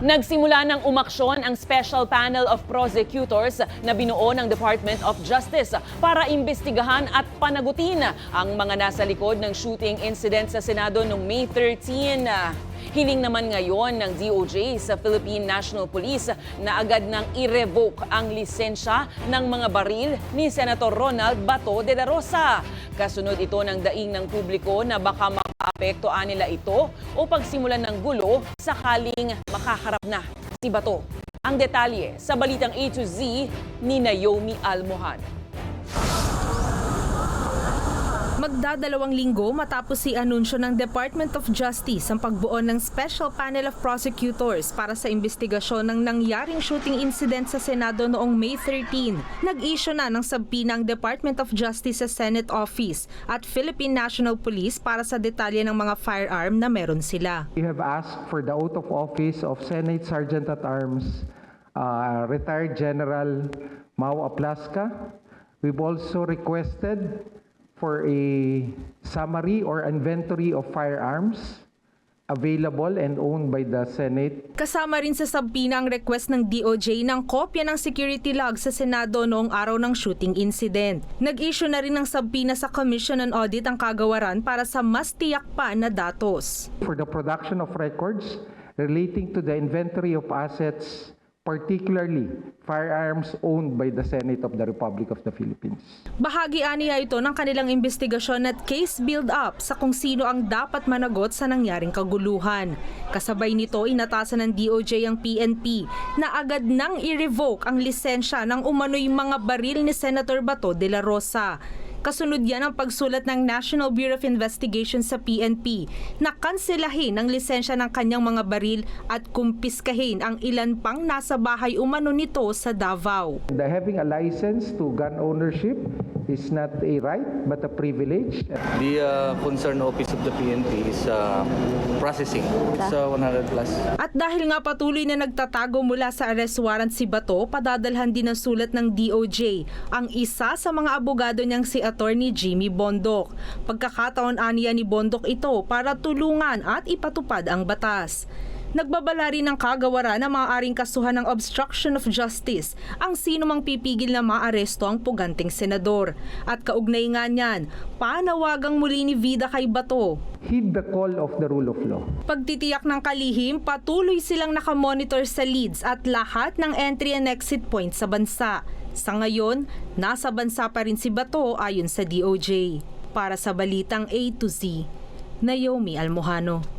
Nagsimula ng umaksyon ang Special Panel of Prosecutors na binuo ng Department of Justice para imbestigahan at panagutin ang mga nasa likod ng shooting incident sa Senado noong May 13. Hiling naman ngayon ng DOJ sa Philippine National Police na agad nang i-revoke ang lisensya ng mga baril ni Senator Ronald Bato de la Rosa. Kasunod ito ng daing ng publiko na baka makaapektuhan nila ito o pagsimulan ng gulo sakaling makaharap na si Bato. Ang detalye sa balitang A to Z ni Naomi Almohano. Magdadalawang linggo matapos i-anunsyo ng Department of Justice ang pagbuo ng Special Panel of Prosecutors para sa investigasyon ng nangyaring shooting incident sa Senado noong May 13. Nag-issue na ng subpoena ang Department of Justice sa Senate Office at Philippine National Police para sa detalye ng mga firearm na meron sila. We have asked for the oath of office of Senate Sergeant at Arms, retired General Mau Aplasca. We've also requested for a summary or inventory of firearms available and owned by the Senate. Kasama rin sa subpoena ang request ng DOJ ng kopya ng security log sa Senado noong araw ng shooting incident. Nag-issue na rin ng subpoena sa Commission on Audit ang kagawaran para sa mas tiyak pa na datos. For the production of records relating to the inventory of assets, particularly firearms owned by the Senate of the Republic of the Philippines. Bahagi aniya ito ng kanilang investigasyon at case build-up sa kung sino ang dapat managot sa nangyaring kaguluhan. Kasabay nito, inatasan ng DOJ ang PNP na agad nang i-revoke ang lisensya ng umano'y mga baril ni Senator Bato de la Rosa. Kasunod yan ang pagsulat ng National Bureau of Investigation sa PNP na kanselahin ang lisensya ng kanyang mga baril at kumpiskahin ang ilan pang nasa bahay umano nito sa Davao. Having a license to gun ownership is not a right but a privilege. The concerned office of the PNP is processing. It's 100 plus. At dahil nga patuloy na nagtatago mula sa arrest warrant si Bato, padadalhan din ng sulat ng DOJ ang isa sa mga abogado niyang si Attorney Jimmy Bondok. Pagkakataon aniya ni Bondok ito para tulungan at ipatupad ang batas. Nagbabala rin ng kagawaran na maaaring kasuhan ng obstruction of justice ang sino mang pipigil na maaresto ang puganteng senador. At kaugnay nga niyan, panawagang muli ni Vida kay Bato. Heed the call of the rule of law. Pagtitiyak ng kalihim, patuloy silang nakamonitor sa leads at lahat ng entry and exit points sa bansa. Sa ngayon, nasa bansa pa rin si Bato ayon sa DOJ. Para sa Balitang A to Z, Naomi Almohano.